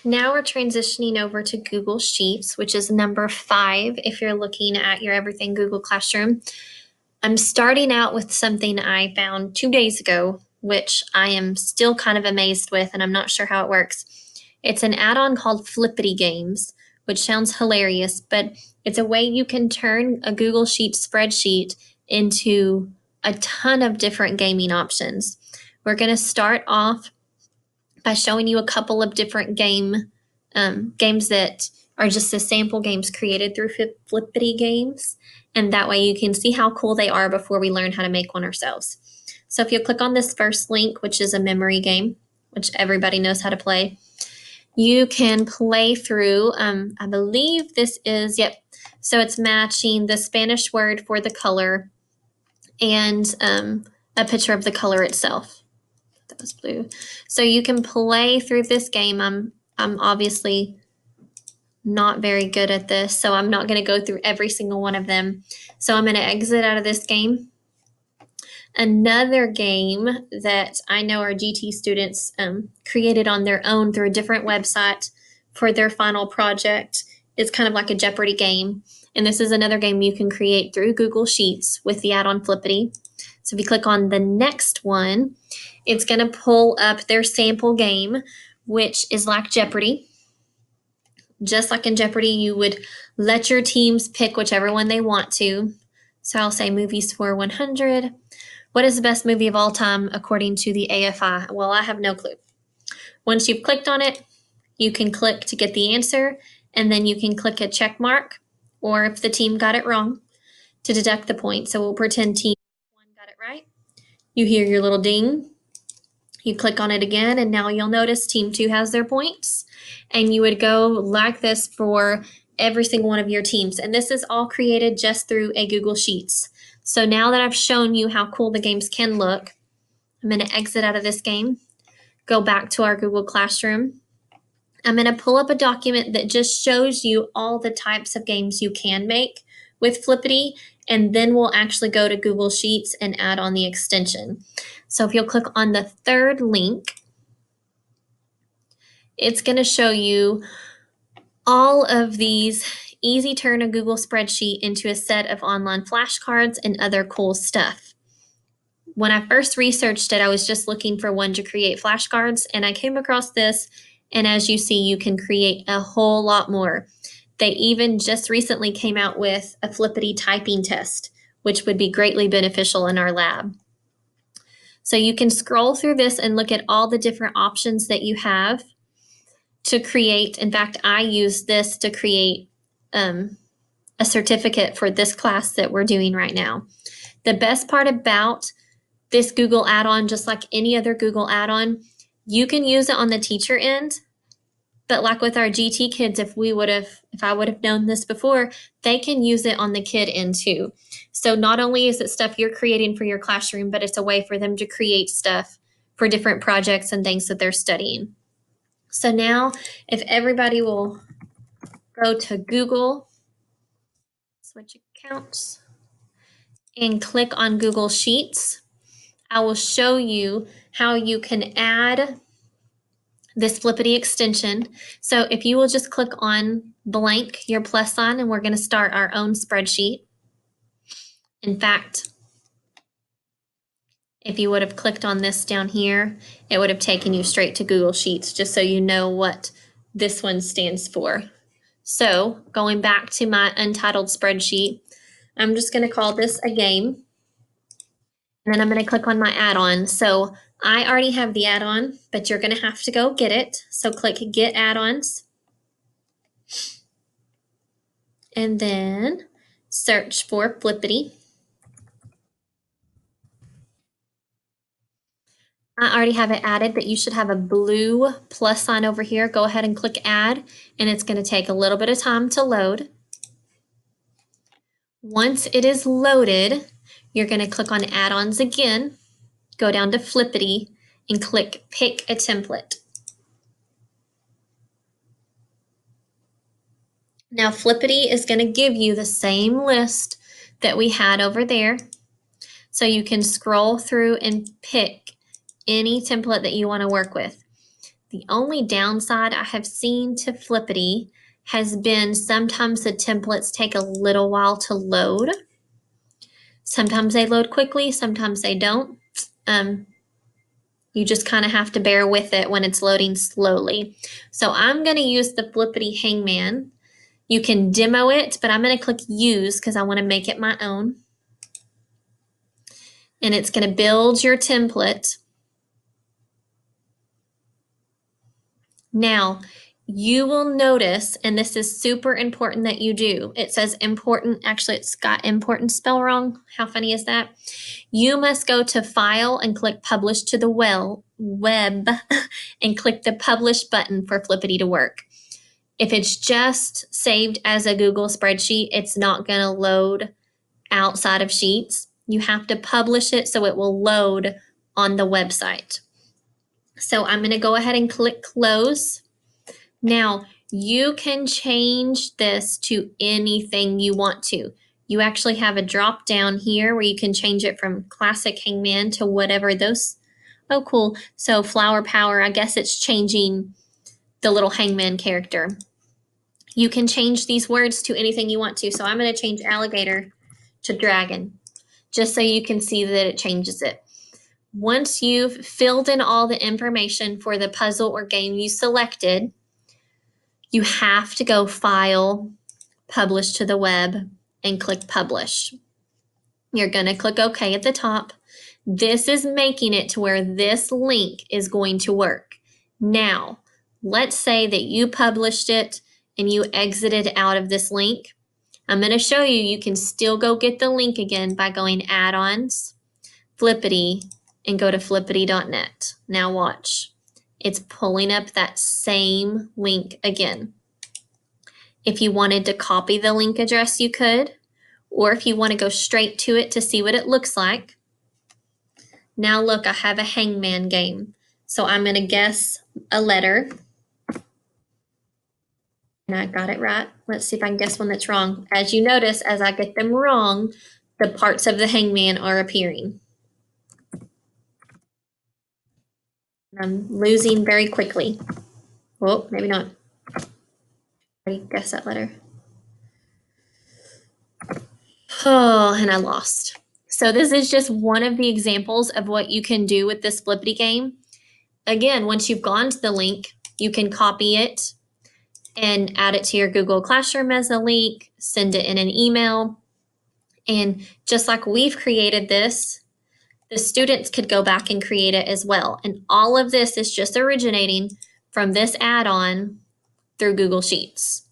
Now we're transitioning over to Google Sheets, which is number 5 if you're looking at your Everything Google Classroom. I'm starting out with something I found 2 days ago, which I am still kind of amazed with, and I'm not sure how it works. It's an add-on called Flippity Games, which sounds hilarious, but it's a way you can turn a Google Sheets spreadsheet into a ton of different gaming options. We're going to start off by showing you a couple of different games that are just the sample games created through Flippity Games, and that way you can see how cool they are before we learn how to make one ourselves. So if you click on this first link, which is a memory game, which everybody knows how to play, you can play through, I believe this is, so it's matching the Spanish word for the color and a picture of the color itself. That was blue. So you can play through this game. I'm obviously not very good at this, so I'm not going to go through every single one of them. So I'm going to exit out of this game. Another game that I know our GT students created on their own through a different website for their final project is kind of like a Jeopardy game. And this is another game you can create through Google Sheets with the add-on Flippity. So if you click on the next one, it's going to pull up their sample game, which is like Jeopardy. Just like in Jeopardy, you would let your teams pick whichever one they want to. So I'll say movies for 100. What is the best movie of all time according to the AFI? Well, I have no clue. Once you've clicked on it, you can click to get the answer, and then you can click a check mark, or if the team got it wrong, to deduct the point. So we'll pretend team 1 got it right. You hear your little ding. You click on it again, and now you'll notice team 2 has their points. And you would go like this for every single one of your teams. And this is all created just through a Google Sheets. So now that I've shown you how cool the games can look, I'm going to exit out of this game, go back to our Google Classroom. I'm going to pull up a document that just shows you all the types of games you can make with Flippity, and then we'll actually go to Google Sheets and add on the extension. So if you'll click on the third link, it's going to show you all of these easy turn a Google spreadsheet into a set of online flashcards and other cool stuff. When I first researched it, I was just looking for one to create flashcards, and I came across this, and as you see, you can create a whole lot more. They even just recently came out with a Flippity typing test, which would be greatly beneficial in our lab. So you can scroll through this and look at all the different options that you have to create. In fact, I use this to create a certificate for this class that we're doing right now. The best part about this Google add-on, just like any other Google add-on, you can use it on the teacher end, but like with our GT kids, if I would have known this before, they can use it on the kid end too. So not only is it stuff you're creating for your classroom, but it's a way for them to create stuff for different projects and things that they're studying. So now, if everybody will go to Google, switch accounts, and click on Google Sheets, I will show you how you can add this Flippity extension. So if you will just click on blank, your plus sign, and we're going to start our own spreadsheet. In fact, if you would have clicked on this down here, it would have taken you straight to Google Sheets, just so you know what this one stands for. So going back to my untitled spreadsheet, I'm just going to call this a game. And then I'm going to click on my add-on. So I already have the add-on, but you're going to have to go get it. So click Get Add-ons. And then search for Flippity. I already have it added, but you should have a blue plus sign over here. Go ahead and click Add, and it's going to take a little bit of time to load. Once it is loaded, you're going to click on Add-ons again, go down to Flippity, and click Pick a Template. Now Flippity is going to give you the same list that we had over there. So you can scroll through and pick any template that you want to work with. The only downside I have seen to Flippity has been sometimes the templates take a little while to load. Sometimes they load quickly, sometimes they don't. You just kind of have to bear with it when it's loading slowly. So I'm going to use the Flippity Hangman. You can demo it, but I'm going to click Use because I want to make it my own. And it's going to build your template. Now, you will notice, and this is super important that you do, it says important, actually it's got important spell wrong. How funny is that? You must go to File and click Publish to the web and click the Publish button for Flippity to work. If it's just saved as a Google spreadsheet, it's not going to load outside of Sheets. You have to publish it so it will load on the website. So I'm going to go ahead and click Close. Now, you can change this to anything you want to. You actually have a drop down here where you can change it from classic hangman to whatever those. Oh, cool. So flower power, I guess it's changing the little hangman character. You can change these words to anything you want to. So I'm going to change alligator to dragon, just so you can see that it changes it. Once you've filled in all the information for the puzzle or game you selected, you have to go File, Publish to the web, and click Publish. You're going to click OK at the top. This is making it to where this link is going to work. Now, let's say that you published it and you exited out of this link. I'm going to show you, you can still go get the link again by going Add-ons, Flippity, and go to flippity.net. Now watch. It's pulling up that same link again. If you wanted to copy the link address, you could, or if you want to go straight to it to see what it looks like. Now look, I have a hangman game. So I'm going to guess a letter. And I got it right. Let's see if I can guess one that's wrong. As you notice, as I get them wrong, the parts of the hangman are appearing. I'm losing very quickly. Oh, maybe not. I guess that letter. Oh, and I lost. So this is just one of the examples of what you can do with this Flippity game. Again, once you've gone to the link, you can copy it and add it to your Google Classroom as a link, send it in an email. And just like we've created this, the students could go back and create it as well. And all of this is just originating from this add-on through Google Sheets.